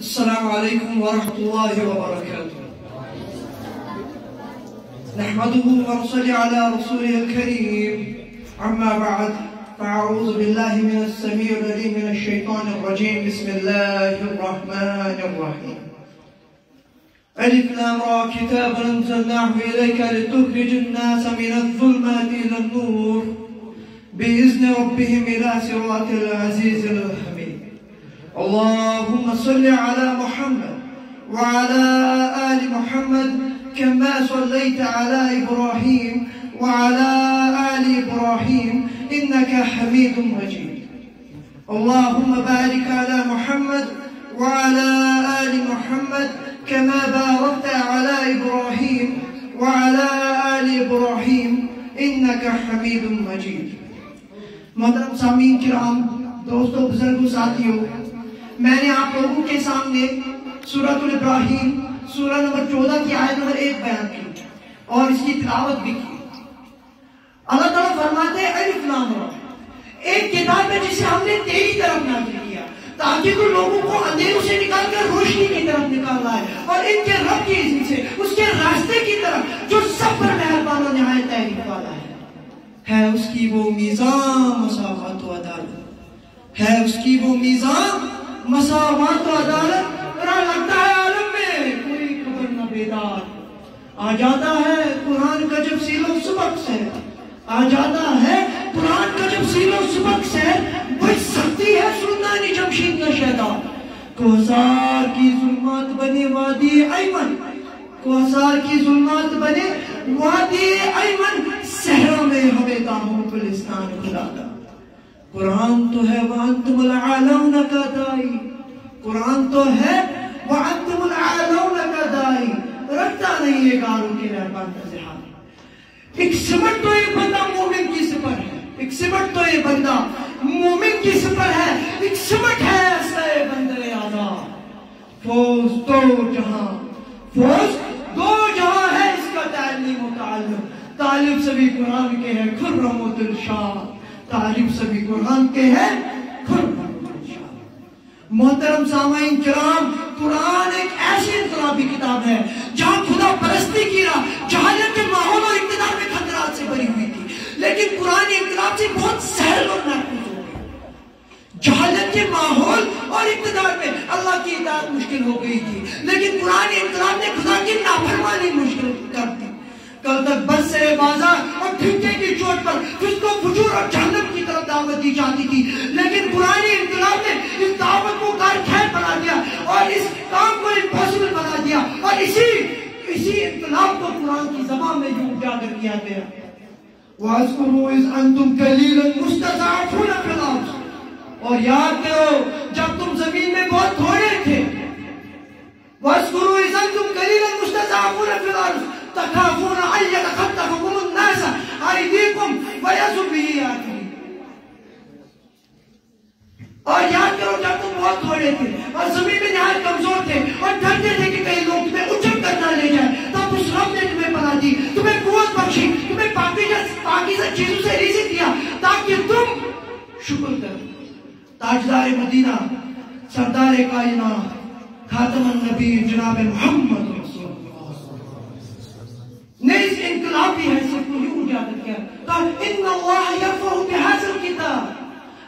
السلام عليكم ورحمة الله وبركاته. نحمده ونصلي على رسوله الكريم. أما بعد، فأعوذ بالله من السميع العليم من الشيطان الرجيم. بسم الله الرحمن الرحيم. ألف لام را كتاب أنزلناه إليك لتخرج الناس من الظلمات إلى النور بإذن ربهم إلى صراط العزيز الحميد. اللهم صل على محمد وعلى آل محمد كما صليت على إبراهيم وعلى آل إبراهيم إنك حميد مجيد. اللهم بارك على محمد وعلى آل محمد كما باركت على إبراهيم وعلى آل إبراهيم إنك حميد مجيد. محترم سامعین کرام، دوستو، بزرگوں، ساتھیوں، میں نے آپ لوگوں کے سامنے سورۃ الابراہیم سورہ نمبر 14 کی آیت نمبر 1 بیان کی اور اس کی تلاوت بھی کی۔ اللہ تعالیٰ فرماتے ہیں الف لام را، ایک کتاب ہے جسے ہم نے تیری طرف نازل کیا تاکہ تو لوگوں کو اندھیروں سے نکال کر روشنی کی طرف نکال لائے اور ان کے رب کی اذن سے اس کے راستے کی طرف جو سب پر مہربان و نہایت تحریف والا ہے اس کی وہ میزان مساوات و عدالت، ہے اس کی وہ میزان مساوات و عدالت۔ پھر لگتا ہے عالم میں کوئی خبر نہ بیدار، آ جاتا ہے قرآن کا جب سیل و سبق سے، آ جاتا ہے قرآن کا جب سیل و سبق سے، بچ سکتی ہے سلطانی جمشید کا شیطان۔ کوثر کی ظلمات بنے وادی ایمن، کوثر کی ظلمات بنے وادی ایمن، صحرا میں ہمیں داموں گلستان کھلاتا۔ قرآن تو ہے وَأَنْتُمُ الْأَعْلَوْنَ کا دائی، قرآن تو ہے وَأَنْتُمُ الْأَعْلَوْنَ کا دائی، رکھتا نہیں ہے گاروں کے رہبان کا زہار۔ ایک سمٹ تو یہ بندہ مومن کی سپر ہے، ایک سمٹ تو یہ بندہ مومن کی سپر ہے، ایک سمٹ ہے ایسے بندے آزاد۔ فوز دو جہاں، فوز دو جہاں ہے اس کا تعلیم و تعلم، طالب سبھی قرآن کے ہیں خرم و دلشاد، طالب سبھی قرآن کے ہیں خرم و دلشاد۔ محترم سامعین کرام، قرآن ایک ایسی انقلابی کتاب ہے جہاں خدا پرستی کی راہ جہالت کے ماحول اور اقتدار میں خطرات سے بری ہوئی تھی، لیکن قرآن انقلاب سے بہت سہل اور محفوظ ہو گئی۔ جہالت کے ماحول اور اقتدار میں اللہ کی اطاعت مشکل ہو گئی تھی، لیکن قرآن انقلاب نے خدا کی نافرمانی مشکل کر دی۔ کل تک بس سے بازار اور ٹھنکے کی چوٹ پر فسق و فجور اور جہنم کی طرف دعوت دی جاتی تھی، لیکن قرآن انقلاب نے اس دعوت کو کار خیر بنا دیا اور اس کام کو امپاسبل بنا دیا، اور اسی انقلاب کو قرآن کی زبان میں یوں اجاگر کیا گیا۔ وَاذْكُرُوا إِذْ أَنْتُمْ قَلِيلٌ مُسْتَضْعَفُونَ فِي الْأَرْضِ، اور یاد کرو جب تم زمین میں بہت تھوڑے تھے۔ وَاذْكُرُوا إِذْ أَنْتُمْ قَلِيلٌ مُسْتَضْعَفُونَ فِي الْأَرْضِ تَخَافُونَ أَن يَتَخَطَّفَكُمُ النَّاسُ أَيْدِيكُمْ وَيَضْرِبُونَ بِأَيْدِيكُمْ، اور یاد کرو جب تم بہت تھوڑے تھے اور زمین میں نہایت کمزور تھے اور ڈرتے تھے کہ کئی لوگ تمہیں اچھل کر نہ لے جائیں، تب اس رب نے تمہیں پناہ دی، تمہیں قوت بخشی، تمہیں پاکیزہ چیزوں سے رزق دیا تاکہ تم شکر کرو۔ تاجدار مدینہ، سردار کائنات، خاتم النبی جناب محمد رسول نے اس انقلابی حیثیت کو یوں اجاگر کیا، قال ان اللہ یرفع بہذا الکتاب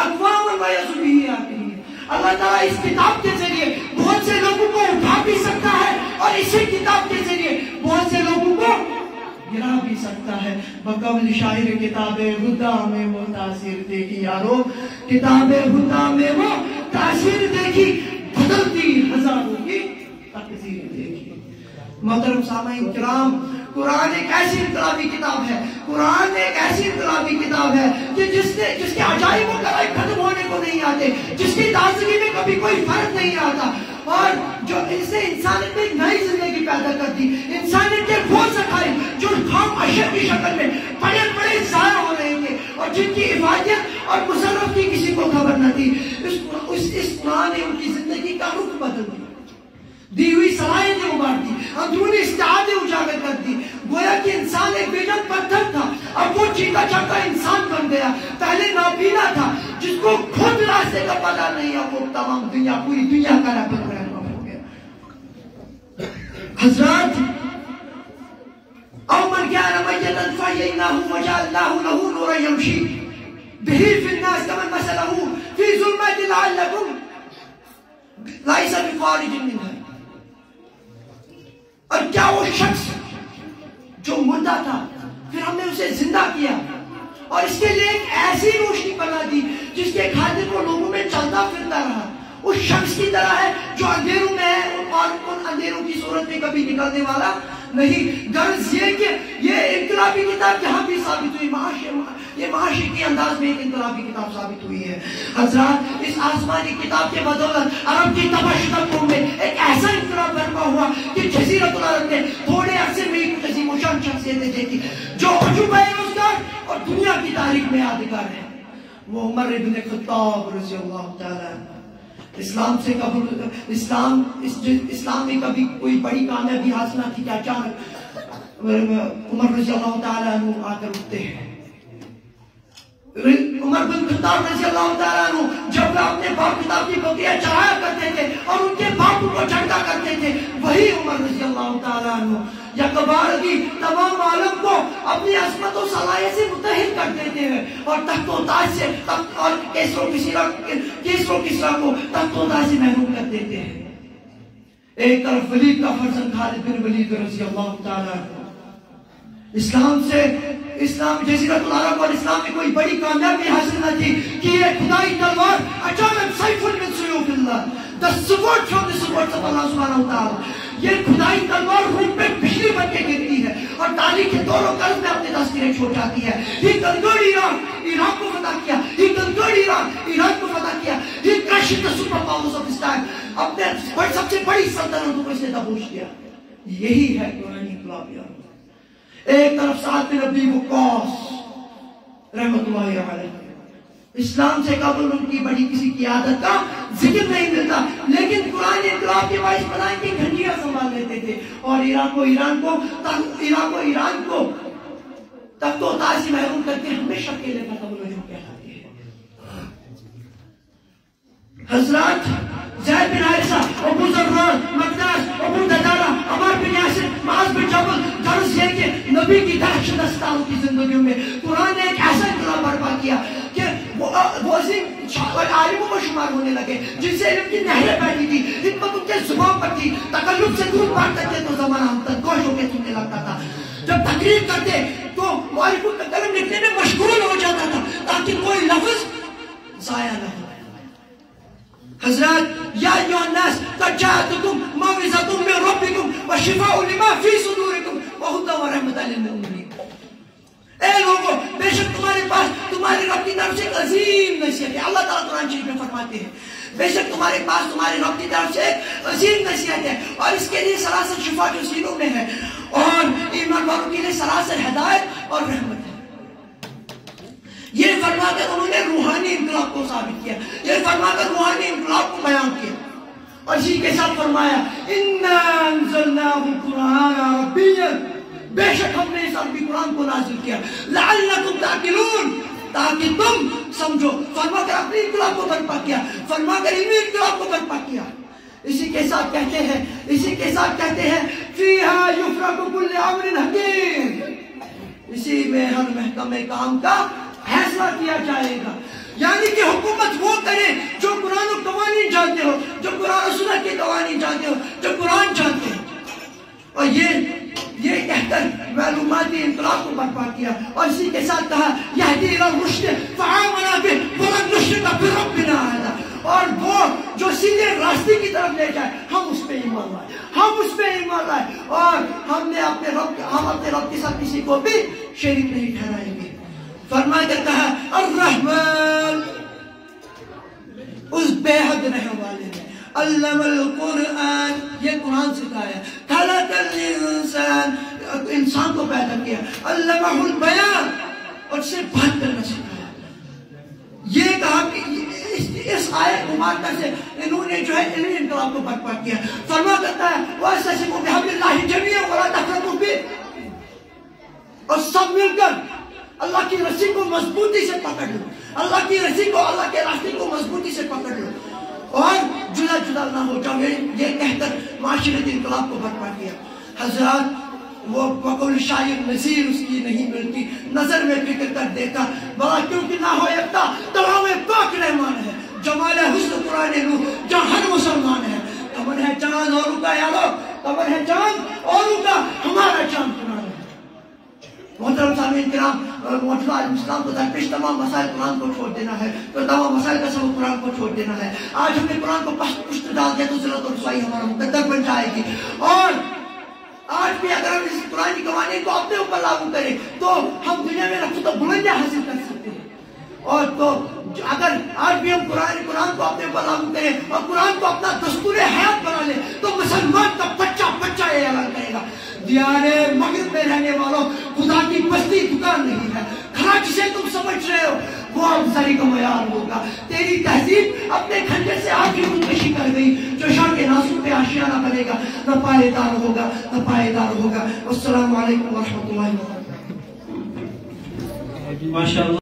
اقواما ویضع بہ آخرین۔ اللہ تعالیٰ اس کتاب کے ذریعے بہت سے لوگوں کو اٹھا بھی سکتا ہے اور اسی کتاب کے ذریعے بہت سے لوگوں کو گرا بھی سکتا ہے۔ بقول شاعر کتاب ہدا میں وہ تاثیر دیکھی، یارو کتاب ہدا میں وہ تاثیر دیکھی، بدلتی ہزاروں کی تقدیر دیکھی۔ محترم سامعین کرام، قرآن ایک ایسی انقلابی کتاب ہے، قرآن ایک ایسی انقلابی کتاب ہے کہ جس کے عجائب و غرائب ختم ہونے کو نہیں آتے، جس کی تازگی میں کبھی کوئی فرق نہیں آتا، اور جو اس نے انسانیت میں نئی زندگی پیدا کر دی، انسانیت کے بہت سکھائے جو خام اشیاء کی شکل میں بڑے بڑے ضائع ہو رہے تھے اور جن کی افادیت اور مصرف کی کسی کو خبر نہ تھی، اس قرآن نے ان کی زندگی کا رخ بدل دیا، دی ہوئی صلاحیتیں ابھار دی، اندرونی استعدادیں اجاگر کر دی۔ گویا کہ انسان ایک بے جان پتھر تھا، اب وہ چیتا چاہتا انسان بن گیا۔ پہلے نابینا تھا جس کو خود راستے کا پتہ نہیں ہے، وہ تمام دنیا، پوری دنیا کا رہبر ہو گیا۔ حضرات او من كان ميتا فاحييناه وجعلناه له نورا يمشي به في الناس كمن مثله في ظلمات لعلكم ليس بخارج منها. اور کیا وہ شخص جو مردہ تھا پھر ہم نے اسے زندہ کیا اور اس کے لیے ایک ایسی روشنی بنا دی جس کے خاطر وہ لوگوں میں چلتا پھرتا رہا. اس شخص کی طرح ہے جو اندھیروں میں ہے اور ان اندھیروں کی صورت میں کبھی نکلنے والا نہیں. غرض یہ کہ یہ انقلابی کتاب یہاں بھی ثابت ہوئی, یہ معاشرے کے انداز میں ایک انقلابی کتاب ثابت ہوئی ہے. حضرات اس آسمانی کتاب کے بدولت عرب کی تباہ شدہ قوم میں ایک ایسا انقلاب برپا ہوا کہ جزیرۃ العرب نے تھوڑے عرصے میں ایک عظیم و شان شخصیتیں دیکھی جو عجوبہ روزگار اور دنیا کی تاریخ میں یادگار ہے. وہ عمر ابن خطاب رضی اللہ تعالیٰ اسلام سے قبول اسلام میں کبھی کوئی بڑی کامیابی حاصل نہ تھی کہ اچانک عمر رضی اللہ تعالیٰ عنہ آ کر اٹھتے ہیں. عمر بن خطاب رضی اللہ تعالیٰ عنہ جب وہ اپنے باپ کتاب کی بکریاں چڑھایا کرتے تھے اور ان کے باپ کو جھٹکا کرتے تھے, وہی عمر رضی اللہ تعالیٰ عنہ یکبار کی تمام عالم کو اپنی عظمت و صلاحیت سے متحد کر دیتے ہیں اور تخت و تاج سے اور کیسر و کسریٰ کو تخت و تاج سے محروم کر دیتے ہیں. ایک طرف ولید کا فرزند خالد بن ولید رضی اللہ تعالیٰ عنہ اسلام جزیرۃ العرب اور اسلام میں کوئی بڑی کامیابی حاصل نہ تھی کہ یہ خدائی تلوار اچانک سیف من سیوف اللہ, the sword from the swords of Allah subhanahu wa ta'ala, یہ خدائی تلوار روح پہ بجلی بن کے گرتی ہے اور تاریخ کے دونوں طرف میں اپنے تذکرے چھوڑ جاتی ہے. He conquered ایران کو فتح کیا, He conquered ایران کو فتح کیا, He crushed the super powers of his time, اپنے سب سے بڑی سلطنتوں کو اس نے دبوچ دیا. یہی ہے قرآن انقلاب. ایک طرف سعد بن ابی وقاص رحمت اللہ علیہ, اسلام سے قبل ان کی بڑی کسی قیادت کا ذکر نہیں ملتا, لیکن قرآن انقلاب کے باعث بنائیں کی گھنٹیاں سنبھال لیتے تھے اور ایران کو تخت و تاج سے محروم کر کے ہمیشہ اکیلے کا توجہ کہلاتے ہیں. حضرات زید بن حارثہ, ابو ذر, مقداس, ابو دجالہ, عمار بن یاسر, معاذ بن جبل. غرض یہ کہ نبی کی دہشت ستاروں کی زندگیوں میں قرآن نے ایک ایسا انقلاب برپا کیا کہ وہ عظیم عالموں کو شمار ہونے لگے جن سے علم کی نہریں بہتی تھی, حکمت ان کے زبان پر تھی, تکلف سے دور بھاگتے تھے تو زمانہ ہم تک گوش ہو کے سننے لگتا تھا. جب تقریر کرتے تو مؤلفوں کا قلم لکھنے میں مشغول ہو جاتا تھا تاکہ کوئی لفظ ضائع نہ ہو. حضرات یا ایھا الناس قد جاءتکم موعظۃ من ربکم وشفاء لما فی صدورکم وہدی ورحمۃ للمؤمنین. اے لوگوں, بے شک تمہارے پاس تمہارے رب کی طرف سے ایک عظیم نصیحت ہے. اللہ تعالیٰ قرآن شریف میں فرماتے ہیں بے شک تمہارے پاس تمہارے رب کی طرف سے ایک عظیم نصیحت ہے اور اس کے لیے سراسر شفا جو سینوں میں ہے اور ایمان والوں کے لیے سراسر ہدایت اور رحمت ہے. یہ فرما کر انہوں نے روحانی انقلاب کو ثابت کیا, یہ فرما کر روحانی انقلاب کو بیان کیا اور اسی کے ساتھ فرمایا اِنَّا أَنزَلْنَاهُ قُرْآنًا عَرَبِيًّا, بے شک ہم نے اس عربی قرآن کو نازل کیا, لَعَلَّكُمْ تَعْقِلُونَ, تاکہ تم سمجھو. فرما کر اپنی انقلاب کو برپا کیا, فرما کر علمی انقلاب کو برپا کیا. اسی کے ساتھ کہتے ہیں فِيهَا يُفْرَقُ كُلُّ أَمْرٍ حَكِيمٍ, اسی میں ہر محکمہ کام کا فیصلہ کیا جائے گا. یعنی کہ حکومت وہ کرے جو قرآن و قوانین جانتے ہو, جو قرآن و سنت کے قوانین جانتے ہو, جو قرآن جانتے ہو. اور یہ کہہ کر معلوماتی انقلاب کو برپا کیا اور اسی کے ساتھ کہا یہدی الی الرشد فآمنا بہ ولن نشرک بربنا احدا, اور وہ جو سیدھے راستے کی طرف لے جائے ہم اس پہ ایمان لائے اور ہم اپنے رب کے ساتھ کسی کو بھی شریک نہیں ٹھہرائیں گے. فرما کر کہا الرحمن, اس بے حد رحم والے نے, علم القرآن, یہ قرآن سکھایا, خلق الانسان, انسان کو پیدا کیا, علمہ البیان, اور سے بات کرنا سکھایا. یہ کہا کہ اس آیت مبارکہ سے انہوں نے جو ہے علمی انقلاب کو برپا کیا. فرما کرتا ہے وَاعْتَصِمُوا بِحَبْلِ اللَّهِ جَمِيعًا وَلَا تَفْرَقُوا فِيهِ, اور سب مل کر اللہ کی رسی کو مضبوطی سے پکڑ لو, اللہ کی رسی کو, اللہ کے راستے کو مضبوطی سے پکڑ لو. اور جدا جدا نہ ہو جاؤ، یہ کہہ کر معاشرتی انقلاب کو برپا کیا۔ حضرات وہ بقول شاعر نظیر اس کی نہیں ملتی، نظر میں فکر کر دیکھا بڑا کیونکہ نہ ہو یکتا تمام پاک رحمان ہے، جمال حسن قرآن روح جہاں ہر مسلمان ہے۔ کمن ہے چاند اوروں کا یارو، کمن ہے چاند اوروں کا، ہمارا چاند قرآن ہے۔ محترم سامعین کرام، معجزہ عالم اسلام کو درپیش تمام مسائل قرآن کو چھوڑ دینا ہے، تو تمام مسائل کا سبب قرآن کو چھوڑ دینا ہے۔ آج ہم نے قرآن کو پشت ڈال دیا تو ذلت و رسوائی ہمارا مقدر بن جائے گی، اور آج بھی اگر ہم اس قرآن کی قوانین کو اپنے اوپر لاگو کریں تو ہم دنیا میں رفت و بلندیاں حاصل کر سکتے ہیں۔ اور تو اگر آج بھی ہم قرآن کو اپنے اوپر لاگو کریں اور قرآن کو اپنا دستور حیات بنا لیں تو مسلمان کا بچہ یہ اعلان کرے گا، دیار مغرب میں رہنے والوں، خدا کی بستی دکان نہیں ہے، کھانا جسے تم سمجھ رہے ہو وہ افسری کا معیار ہوگا۔ تیری تہذیب اپنے کھنجر سے آگ کی خودکشی کر گئی، جو شاہ کے ناسوں پہ آشیانہ بنے گا نہ پائیدار ہوگا نہ پائیدار ہوگا۔ السلام علیکم ورحمۃ اللہ وبرکاتہ۔ ماشاءاللہ۔